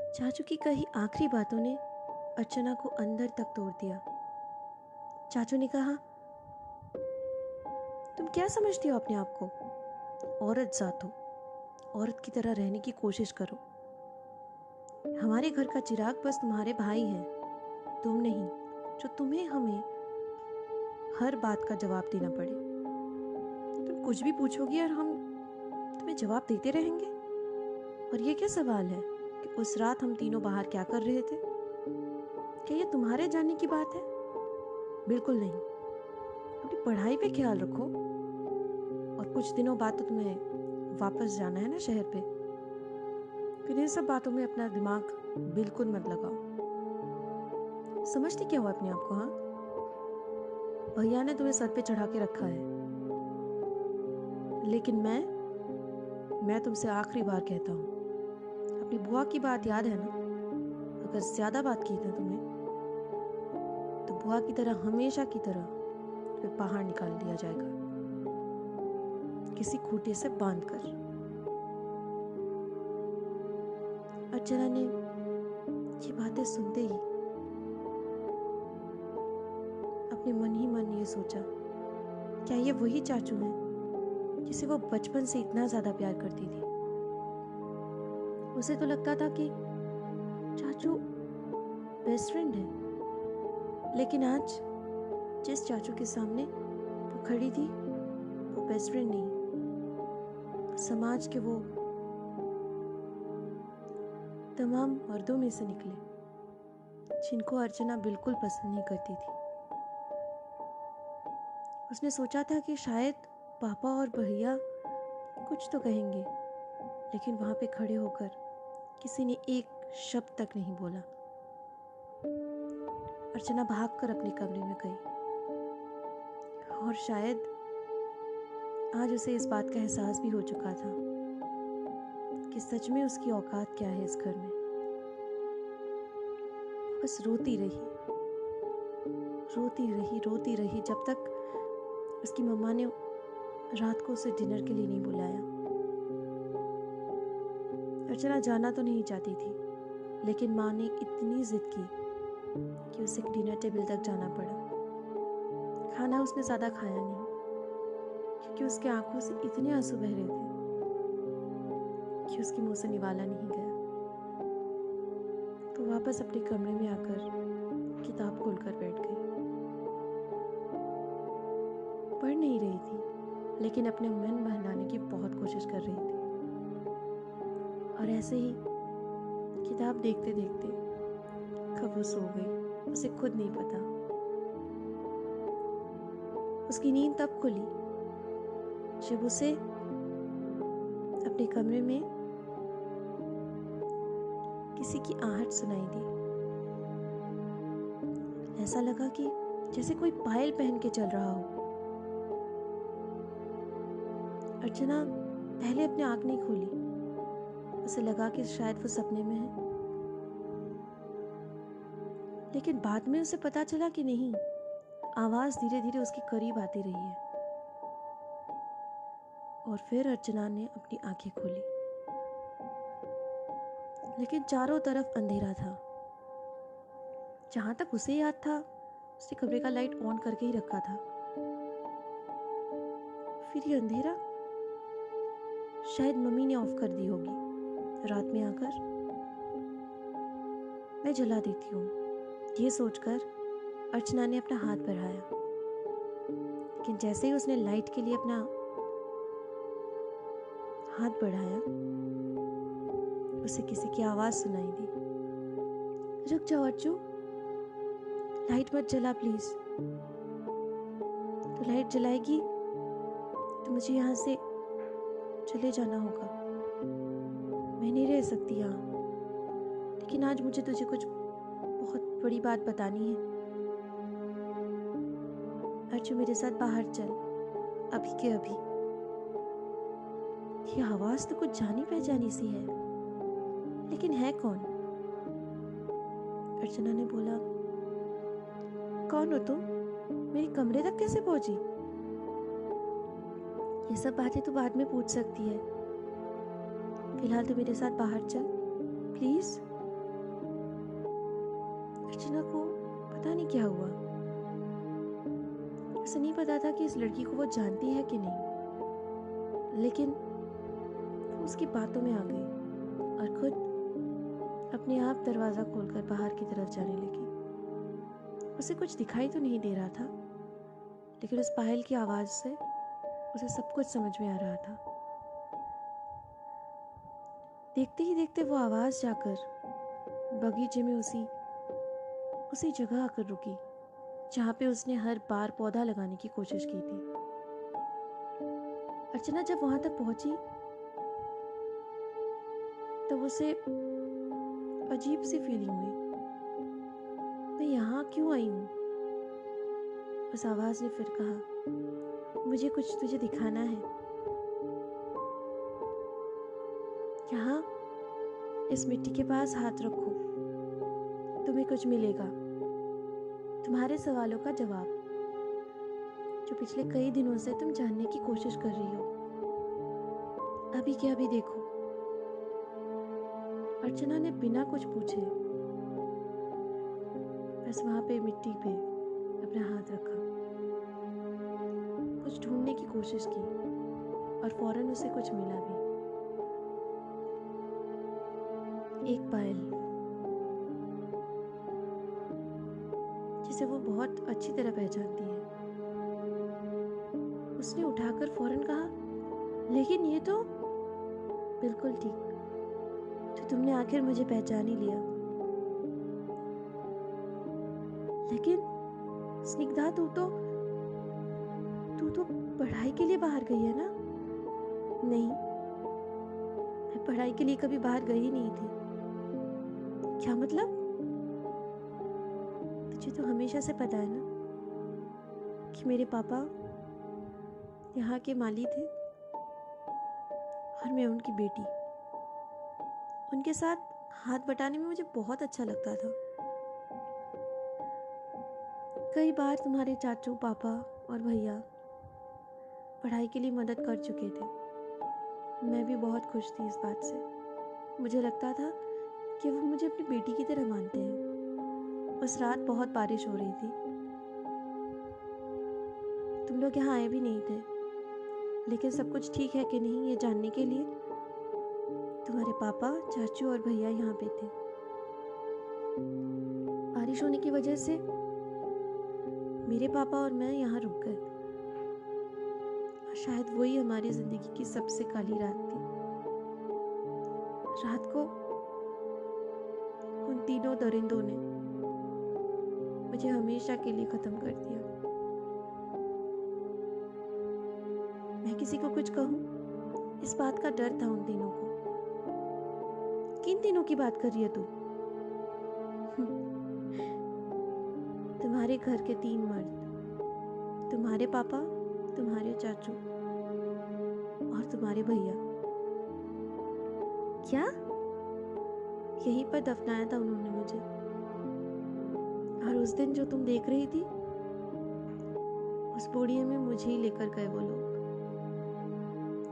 चाचू की कही आखिरी बातों ने अर्चना को अंदर तक तोड़ दिया। चाचू ने कहा, तुम क्या समझती हो अपने आप को? औरत जात हो, औरत की तरह रहने की कोशिश करो। हमारे घर का चिराग बस तुम्हारे भाई हैं, तुम नहीं, जो तुम्हें हमें हर बात का जवाब देना पड़े। तुम कुछ भी पूछोगी और हम तुम्हें जवाब देते रहेंगे। और ये क्या सवाल है कि उस रात हम तीनों बाहर क्या कर रहे थे? क्या ये तुम्हारे जानने की बात है? बिल्कुल नहीं। अपनी पढ़ाई पे ख्याल रखो। और कुछ दिनों बाद तो तुम्हें वापस जाना है ना शहर पे। फिर इन सब बातों में अपना दिमाग बिल्कुल मत लगाओ। समझती क्या हो अपने आप को? हाँ, भैया ने तुम्हें सर पे चढ़ा के रखा है, लेकिन मैं तुमसे आखिरी बार कहता हूँ, अपनी बुआ की बात याद है ना? अगर ज्यादा बात की ना तुमने, तो बुआ की तरह हमेशा की तरह तुम्हें बाहर निकाल दिया जाएगा, किसी खूंटे से बांध कर। अर्चना ने ये बातें सुनते ही अपने मन ही मन ये सोचा, क्या ये वही चाचू हैं जिसे वो बचपन से इतना ज्यादा प्यार करती थी? उसे तो लगता था कि चाचू बेस्ट फ्रेंड है, लेकिन आज जिस चाचू के सामने वो खड़ी थी, वो बेस्ट फ्रेंड नहीं, समाज के वो तमाम मर्दों में से निकले जिनको अर्चना बिल्कुल पसंद नहीं करती थी। उसने सोचा था कि शायद पापा और भैया कुछ तो कहेंगे, लेकिन वहां पे खड़े होकर किसी ने एक शब्द तक नहीं बोला। अर्चना भागकर अपने कमरे में गई और शायद आज उसे इस बात का एहसास भी हो चुका था कि सच में उसकी औकात क्या है इस घर में। बस रोती रही, रोती रही, रोती रही, जब तक उसकी मम्मा ने रात को उसे डिनर के लिए नहीं बुलाया। अर्चना जाना तो नहीं चाहती थी, लेकिन माँ ने इतनी जिद की कि उसे डिनर टेबल तक जाना पड़ा। खाना उसने ज़्यादा खाया नहीं, क्योंकि उसके आंखों से इतने आंसू बह रहे थे कि उसके मुंह से निवाला नहीं गया। तो वापस अपने कमरे में आकर किताब खोलकर बैठ गई। पढ़ नहीं रही थी, लेकिन अपने मन बहलाने की बहुत कोशिश कर रही थी। और ऐसे ही किताब देखते देखते कब वो सो गई, उसे खुद नहीं पता। उसकी नींद तब खुली जब उसे अपने कमरे में किसी की आहट सुनाई दी। ऐसा लगा कि जैसे कोई पायल पहन के चल रहा हो। अर्चना पहले अपनी आंख नहीं खोली, उसे लगा कि शायद वो सपने में है, लेकिन बाद में उसे पता चला कि नहीं, आवाज धीरे धीरे उसके करीब आती रही है। और फिर अर्चना ने अपनी आंखें खोली, लेकिन चारों तरफ अंधेरा था। जहां तक उसे याद था, उसने कमरे का लाइट ऑन करके ही रखा था। फिर ये अंधेरा शायद मम्मी ने ऑफ कर दी होगी रात में आकर। मैं जला देती हूँ, ये सोचकर अर्चना ने अपना हाथ बढ़ाया, लेकिन जैसे ही उसने लाइट के लिए अपना हाथ बढ़ाया, उसे किसी की आवाज सुनाई दी, रुक जाओ अर्चू, लाइट मत जला प्लीज। तो लाइट जलाएगी तो मुझे यहाँ से चले जाना होगा, मैं नहीं रह सकती यहाँ। लेकिन आज मुझे तुझे कुछ बहुत बड़ी बात बतानी है। अर्चू मेरे साथ बाहर चल, अभी के अभी। ये आवाज तो कुछ जानी पहचानी सी है, लेकिन है कौन? अर्चना ने बोला, कौन हो तुम? मेरे कमरे तक कैसे पहुंची? ये सब बातें तो बाद में पूछ सकती है, फिलहाल तो मेरे साथ बाहर चल प्लीज। अर्चना को पता नहीं क्या हुआ। उसे नहीं पता था कि इस लड़की को वो जानती है कि नहीं, लेकिन वो उसकी बातों में आ गई और खुद अपने आप दरवाज़ा खोलकर बाहर की तरफ जाने लगी। उसे कुछ दिखाई तो नहीं दे रहा था, लेकिन उस पायल की आवाज़ से उसे सब कुछ समझ में आ रहा था। देखते ही देखते वो आवाज़ जाकर बगीचे में उसी जगह आकर रुकी जहाँ पे उसने हर बार पौधा लगाने की कोशिश की थी। अर्चना जब वहां तक पहुंची तब उसे अजीब सी फीलिंग हुई। मैं यहाँ क्यों आई हूँ? उस आवाज ने फिर कहा, मुझे कुछ तुझे दिखाना है। यहाँ इस मिट्टी के पास हाथ रखो, तुम्हें कुछ मिलेगा। तुम्हारे सवालों का जवाब जो पिछले कई दिनों से तुम जानने की कोशिश कर रही हो। अभी क्या अभी देखो। अर्चना ने बिना कुछ पूछे बस वहां पे मिट्टी पे अपना हाथ रखा, कुछ ढूंढने की कोशिश की और फौरन उसे कुछ मिला भी। एक पायल जिसे वो बहुत अच्छी तरह पहचानती है। उसने उठाकर फौरन कहा, लेकिन ये तो बिल्कुल ठीक, तो तुमने आखिर मुझे पहचान ही लिया। लेकिन स्निग्धा, तू तो पढ़ाई के लिए बाहर गई है ना? नहीं, मैं पढ़ाई के लिए कभी बाहर गई नहीं थी। क्या मतलब? तुझे तो हमेशा से पता है ना कि मेरे पापा यहाँ के माली थे और मैं उनकी बेटी। उनके साथ हाथ बटाने में मुझे बहुत अच्छा लगता था। कई बार तुम्हारे चाचू, पापा और भैया पढ़ाई के लिए मदद कर चुके थे। मैं भी बहुत खुश थी इस बात से। मुझे लगता था कि वो मुझे अपनी बेटी की तरह मानते हैं। उस रात बहुत बारिश हो रही थी। तुम लोग यहाँ आए भी नहीं थे, लेकिन सब कुछ ठीक है कि नहीं ये जानने के लिए तुम्हारे पापा, चाचू और भैया यहाँ पे थे। बारिश होने की वजह से मेरे पापा और मैं यहाँ रुक गए और शायद वही हमारी जिंदगी की सबसे काली रात थी। रात को उन तीनों दरिंदों ने मुझे हमेशा के लिए खत्म कर दिया। मैं किसी को कुछ कहूं, इस बात का डर था उन तीनों को। किन तीनों की बात कर रही है तू? तुम्हारे घर के 3 मर्द, तुम्हारे पापा, तुम्हारे चाचू और तुम्हारे भैया। क्या? यहीं पर दफनाया था उन्होंने मुझे। और उस दिन जो तुम देख रही थी, उस बोरिये में मुझे ही लेकर गए वो लोग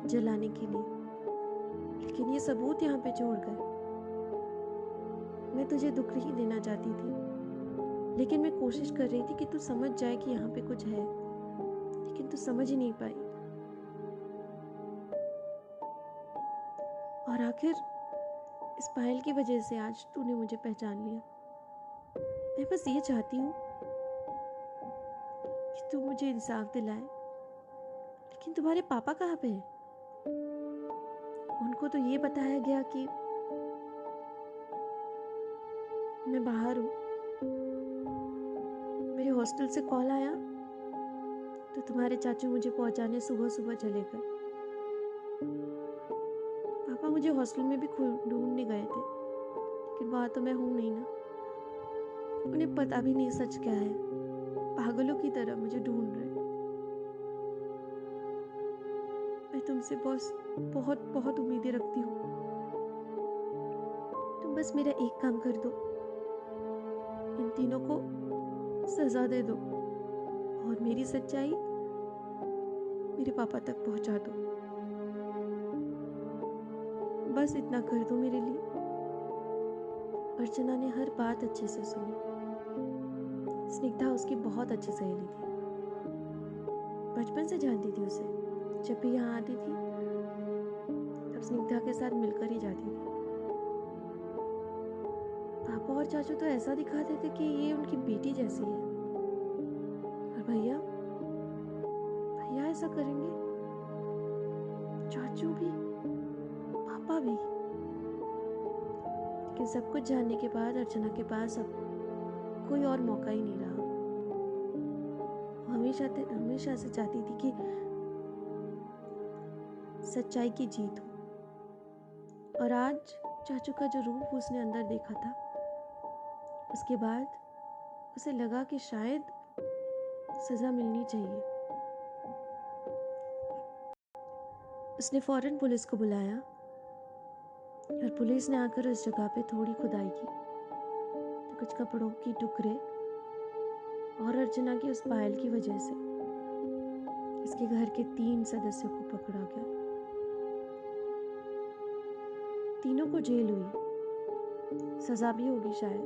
जलाने के लिए। लेकिन ये सबूत यहाँ पे छोड़ गए। मैं तुझे दुख नहीं देना चाहती थी, लेकिन मैं कोशिश कर रही थी कि तू समझ जाए कि यहाँ पे कुछ है, लेकिन तू समझ ही नहीं पाई। और आखिर इस पायल की वजह से आज तूने मुझे पहचान लिया। मैं बस ये चाहती हूँ कि तू मुझे इंसाफ दिलाए। लेकिन तुम्हारे पापा कहाँ पे हैं? उनको तो ये बताया गया कि मैं बाहर हूँ। मेरे हॉस्टल से कॉल आया तो तुम्हारे चाचू मुझे पहुंचाने सुबह सुबह चले गए। पापा मुझे हॉस्टल में भी ढूंढने गए थे, लेकिन वहां तो मैं हूं नहीं ना। उन्हें पता भी नहीं सच क्या है। पागलों की तरह मुझे ढूंढ रहे। मैं तुमसे बस बहुत बहुत उम्मीदें रखती हूँ। तुम बस मेरा एक काम कर दो, इन तीनों को सजा दे दो और मेरी सच्चाई मेरे पापा तक पहुंचा दो। बस इतना कर दो मेरे लिए। अर्चना ने हर बात अच्छे से सुनी। स्निग्धा उसकी बहुत अच्छी सहेली थी। बचपन से जानती थी उसे। जब भी यहाँ आती थी तब स्निग्धा के साथ मिलकर ही जाती थी। पापा और चाचू तो ऐसा दिखाते थे कि ये उनकी बेटी जैसी है। और भैया भैया ऐसा करेंगे, चाचू भी, पापा भी। लेकिन सब कुछ जानने के बाद अर्चना के पास अब कोई और मौका ही नहीं रहा। वो हमेशा से चाहती थी कि सच्चाई की जीत हो। और आज चाचू का जो रूप उसने अंदर देखा था, उसके बाद उसे लगा कि शायद सजा मिलनी चाहिए। उसने फौरन पुलिस को बुलाया और पुलिस ने आकर उस जगह पे थोड़ी खुदाई की तो कुछ कपड़ों की टुकड़े और अर्चना की उस पायल की वजह से इसके घर के 3 सदस्यों को पकड़ा गया। तीनों को जेल हुई, सजा भी होगी शायद,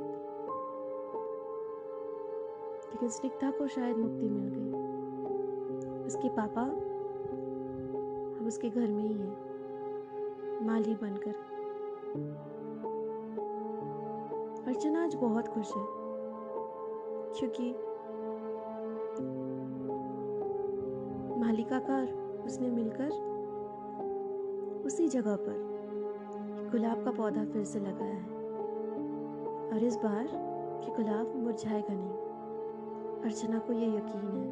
लेकिन स्निग्धा को शायद मुक्ति मिल गई। उसके पापा अब उसके घर में ही है, माली बनकर। अर्चना आज बहुत खुश है क्योंकि मालिका का उसने मिलकर उसी जगह पर गुलाब का पौधा फिर से लगाया है। और इस बार ये गुलाब मुरझाएगा नहीं। अर्चना को ये यकीन है।